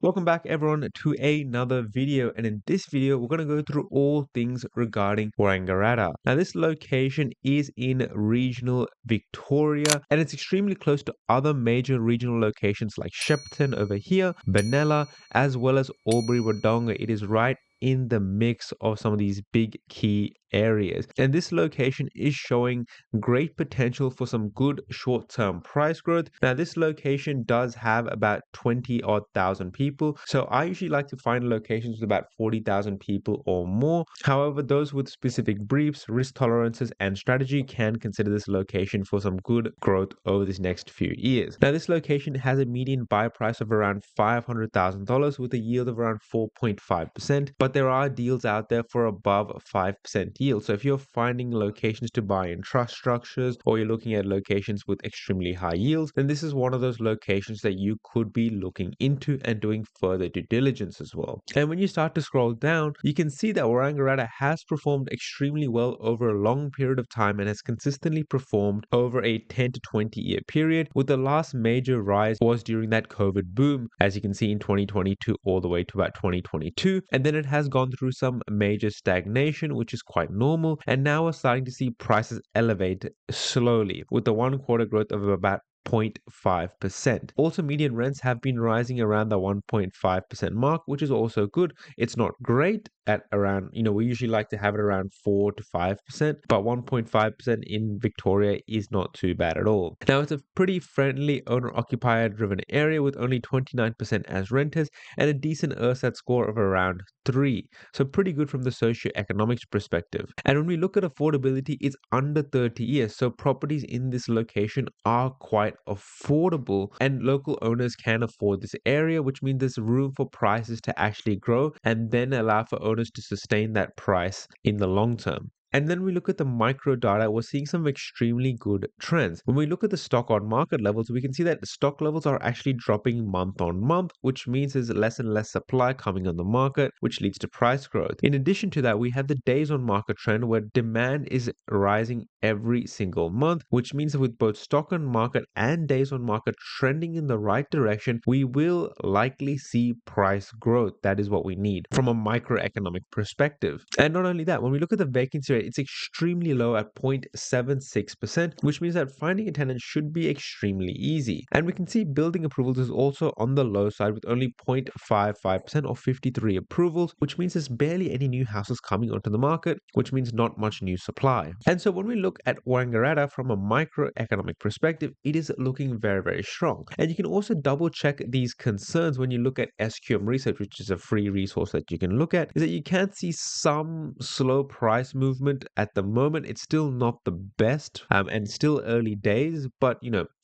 Welcome back everyone to another video, and in this video we're going to go through all things regarding Wangaratta. Now this location is in regional Victoria and it's extremely close to other major regional locations like Shepparton over here, Benalla, as well as Albury Wodonga. It is right in the mix of some of these big key areas, and this location is showing great potential for some good short-term price growth. Now this location does have about 20 odd thousand people, so I usually like to find locations with about 40,000 people or more. However, those with specific briefs, risk tolerances and strategy can consider this location for some good growth over this next few years. Now this location has a median buy price of around $500,000 with a yield of around 4.5%, but there are deals out there for above 5% yield. So if you're finding locations to buy in trust structures, or you're looking at locations with extremely high yields, then this is one of those locations that you could be looking into and doing further due diligence as well. And when you start to scroll down, you can see that Wangaratta has performed extremely well over a long period of time and has consistently performed over a 10 to 20 year period, with the last major rise was during that COVID boom, as you can see in 2022 all the way to about 2022, and then it has gone through some major stagnation, which is quite normal, and now we're starting to see prices elevate slowly with the 1 quarter growth of about 0.5%. Also, median rents have been rising around the 1.5% mark, which is also good. It's not great at around, we usually like to have it around 4 to 5%, but 1.5% in Victoria is not too bad at all. Now, it's a pretty friendly owner-occupier driven area with only 29% as renters and a decent ersatz score of around 3. So pretty good from the socio-economics perspective. And when we look at affordability, it's under 30 years. So properties in this location are quite affordable and local owners can afford this area, which means there's room for prices to actually grow and then allow for owners to sustain that price in the long term. And then we look at the micro data, we're seeing some extremely good trends. When we look at the stock on market levels, we can see that stock levels are actually dropping month on month, which means there's less and less supply coming on the market, which leads to price growth. In addition to that, we have the days on market trend where demand is rising every single month, which means that with both stock on market and days on market trending in the right direction, we will likely see price growth. That is what we need from a microeconomic perspective. And not only that, when we look at the vacancy rate, it's extremely low at 0.76%, which means that finding a tenant should be extremely easy. And we can see building approvals is also on the low side with only 0.55% or 53 approvals, which means there's barely any new houses coming onto the market, which means not much new supply. And so when we look at Wangaratta from a microeconomic perspective, it is looking very, very strong. And you can also double check these concerns when you look at SQM research, which is a free resource that you can look at, is that you can see some slow price movement at the moment. It's still not the best and still early days, but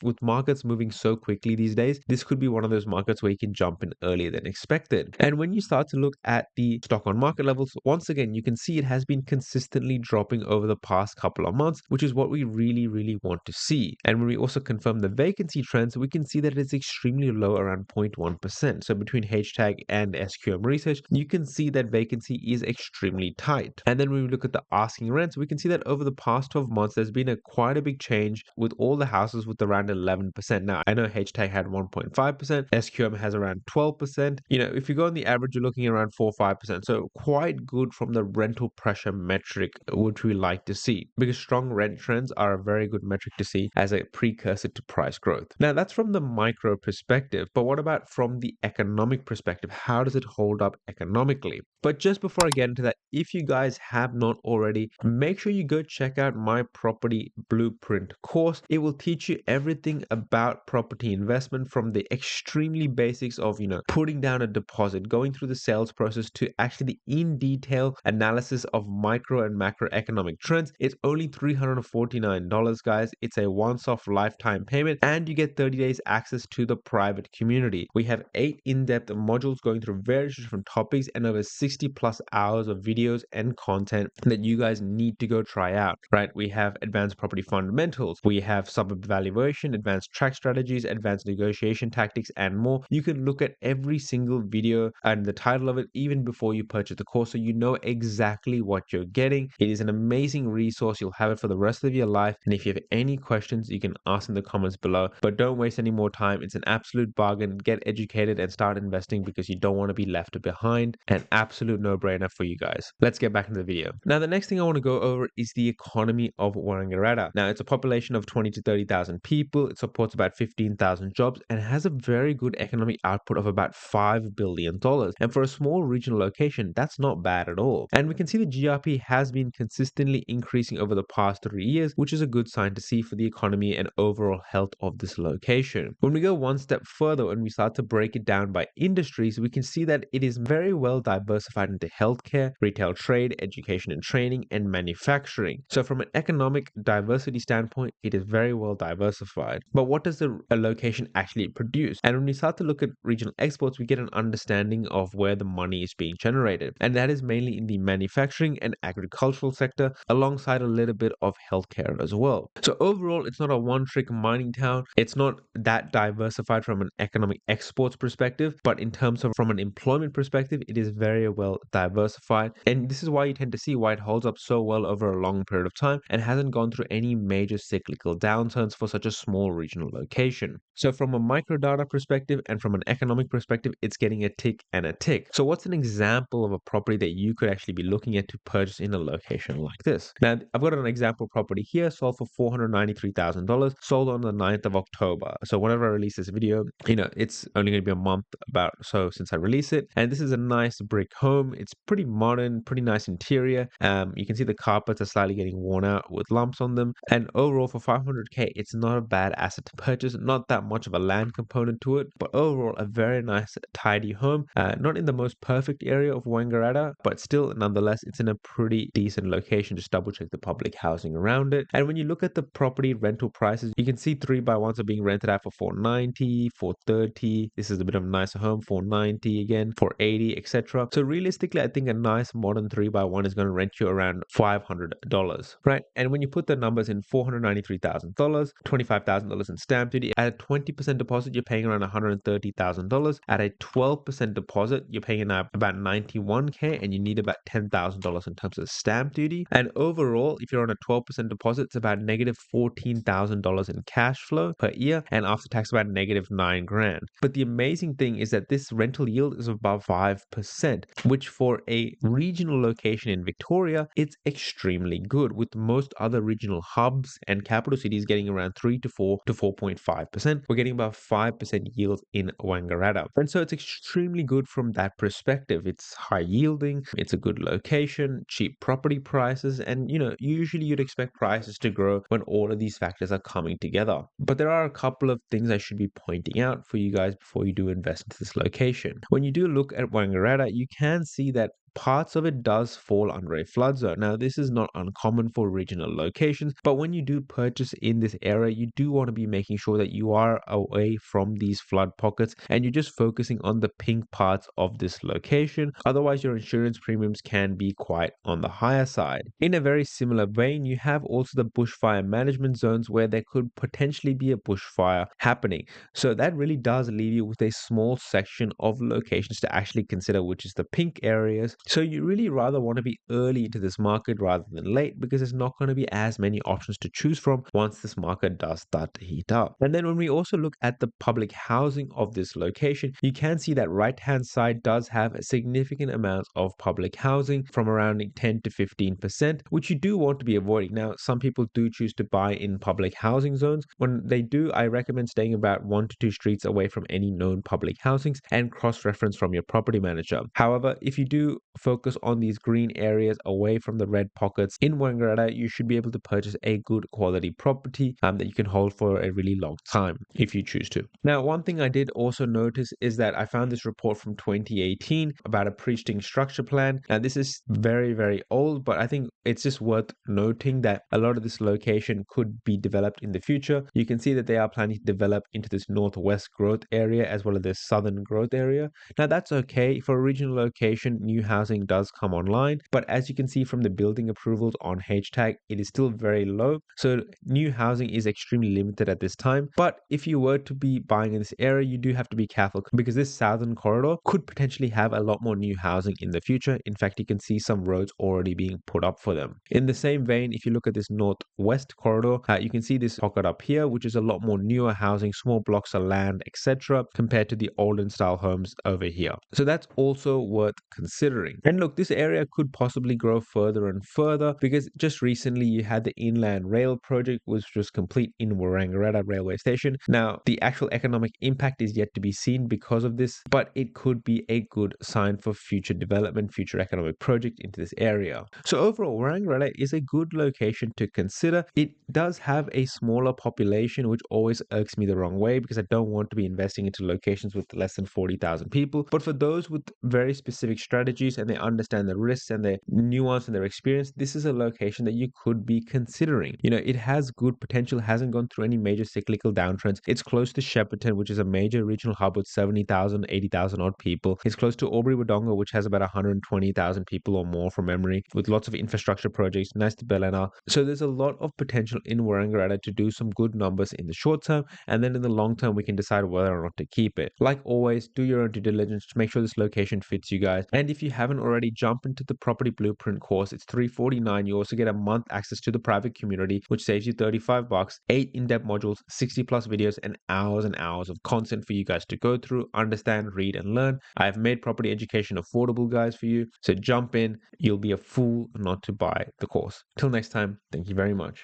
with markets moving so quickly these days, this could be one of those markets where you can jump in earlier than expected. And when you start to look at the stock on market levels, once again, you can see it has been consistently dropping over the past couple of months, which is what we really, really want to see. And when we also confirm the vacancy trends, we can see that it's extremely low, around 0.1%. So between hashtag and SQM research, you can see that vacancy is extremely tight. And then when we look at the asking rents, we can see that over the past 12 months, there's been quite a big change with all the houses with around 11%. Now, I know hashtag had 1.5%, SQM has around 12%. If you go on the average, you're looking around 4-5%. So quite good from the rental pressure metric, which we like to see, because strong rent trends are a very good metric to see as a precursor to price growth. Now, that's from the micro perspective, but what about from the economic perspective? How does it hold up economically? But just before I get into that, if you guys have not already, make sure you go check out my property blueprint course. It will teach you everything about property investment, from the extremely basics of putting down a deposit, going through the sales process, to actually the in detail analysis of micro and macroeconomic trends. It's only $349, guys. It's a once-off lifetime payment, and you get 30 days access to the private community. We have 8 in-depth modules going through various different topics and over 60 plus hours of videos and content that you guys guys need to go try out, right? We have advanced property fundamentals, we have suburb valuation, advanced track strategies, advanced negotiation tactics, and more. You can look at every single video and the title of it even before you purchase the course, so you know exactly what you're getting. It is an amazing resource. You'll have it for the rest of your life. And if you have any questions, you can ask in the comments below. But don't waste any more time. It's an absolute bargain. Get educated and start investing because you don't want to be left behind. An absolute no-brainer for you guys. Let's get back into the video. Now, the next thing I want to go over is the economy of Wangaratta. Now, it's a population of 20 to 30,000 people. It supports about 15,000 jobs and has a very good economic output of about $5 billion. And for a small regional location, that's not bad at all. And we can see the GRP has been consistently increasing over the past 3 years, which is a good sign to see for the economy and overall health of this location. When we go one step further and we start to break it down by industries, we can see that it is very well diversified into healthcare, retail trade, education and training, and manufacturing. So from an economic diversity standpoint, it is very well diversified. But what does a location actually produce? And when we start to look at regional exports, we get an understanding of where the money is being generated. And that is mainly in the manufacturing and agricultural sector, alongside a little bit of healthcare as well. So overall, it's not a one-trick mining town. It's not that diversified from an economic exports perspective, but in terms of from an employment perspective, it is very well diversified. And this is why you tend to see why it holds up so well over a long period of time and hasn't gone through any major cyclical downturns for such a small regional location. So from a microdata perspective and from an economic perspective, it's getting a tick and a tick. So what's an example of a property that you could actually be looking at to purchase in a location like this? Now, I've got an example property here, sold for $493,000, sold on the 9th of October. So whenever I release this video, it's only going to be a month about so since I release it. And this is a nice brick home. It's pretty modern, pretty nice interior. You can see the carpets are slightly getting worn out with lumps on them. And overall for 500K, it's not a bad asset to purchase. Not that much of a land component to it, but overall a very nice, tidy home. Not in the most perfect area of Wangaratta, but still, nonetheless, it's in a pretty decent location. Just double check the public housing around it. And when you look at the property rental prices, you can see 3x1s are being rented out for $490, $430. This is a bit of a nicer home, $490 again, $480, etc. So realistically, I think a nice modern 3x1 is going to rent you around $500, right? And when you put the numbers in, $493,000, $25,000 in stamp duty, at a 20% deposit, you're paying around $130,000. At a 12% deposit, you're paying about $91K, and you need about $10,000 in terms of stamp duty. And overall, if you're on a 12% deposit, it's about negative $14,000 in cash flow per year, and after tax about negative $9,000. But the amazing thing is that this rental yield is above 5%, which for a regional location in Victoria, it's extremely good, with most other regional hubs and capital cities getting around 3 to 4 to 4.5%. We're getting about 5% yield in Wangaratta. And so it's extremely good from that perspective. It's high yielding, it's a good location, cheap property prices, and usually you'd expect prices to grow when all of these factors are coming together. But there are a couple of things I should be pointing out for you guys before you do invest into this location. When you do look at Wangaratta, you can see that parts of it does fall under a flood zone. Now, this is not uncommon for regional locations, but when you do purchase in this area, you do want to be making sure that you are away from these flood pockets and you're just focusing on the pink parts of this location. Otherwise, your insurance premiums can be quite on the higher side. In a very similar vein, you have also the bushfire management zones where there could potentially be a bushfire happening. So that really does leave you with a small section of locations to actually consider, which is the pink areas. So you really rather want to be early into this market rather than late, because there's not going to be as many options to choose from once this market does start to heat up. And then when we also look at the public housing of this location, you can see that right-hand side does have a significant amount of public housing from around 10 to 15%, which you do want to be avoiding. Now, some people do choose to buy in public housing zones. When they do, I recommend staying about 1 to 2 streets away from any known public housings and cross-reference from your property manager. However, if you do focus on these green areas away from the red pockets in Wangaratta, you should be able to purchase a good quality property that you can hold for a really long time if you choose to. Now, one thing I did also notice is that I found this report from 2018 about a pre-existing structure plan. Now, this is very, very old, but I think it's just worth noting that a lot of this location could be developed in the future. You can see that they are planning to develop into this northwest growth area as well as this southern growth area. Now, that's okay. For a regional location, new housing housing does come online. But as you can see from the building approvals on HTAG, it is still very low. So new housing is extremely limited at this time. But if you were to be buying in this area, you do have to be careful because this southern corridor could potentially have a lot more new housing in the future. In fact, you can see some roads already being put up for them. In the same vein, if you look at this northwest corridor, you can see this pocket up here, which is a lot more newer housing, small blocks of land, etc., compared to the olden style homes over here. So that's also worth considering. And look, this area could possibly grow further and further because just recently you had the Inland Rail project, which was complete in Wangaratta railway station. Now, the actual economic impact is yet to be seen because of this, but it could be a good sign for future development, future economic project into this area. So overall, Wangaratta is a good location to consider. It does have a smaller population, which always irks me the wrong way because I don't want to be investing into locations with less than 40,000 people. But for those with very specific strategies and they understand the risks and the nuance and their experience, this is a location that you could be considering. You know, it has good potential, hasn't gone through any major cyclical downtrends. It's close to Shepparton, which is a major regional hub with 70,000, 80,000 odd people. It's close to Albury Wodonga, which has about 120,000 people or more from memory, with lots of infrastructure projects, nice to Bellena. So there's a lot of potential in Wangaratta to do some good numbers in the short term, and then in the long term, we can decide whether or not to keep it. Like always, do your own due diligence to make sure this location fits you guys. And if you haven't already, jump into the Property Blueprint course. It's $349. You also get a month access to the private community, which saves you $35, 8 in-depth modules, 60 plus videos, and hours of content for you guys to go through, understand, read, and learn. I have made property education affordable, guys, for you. So jump in. You'll be a fool not to buy the course. Till next time, thank you very much.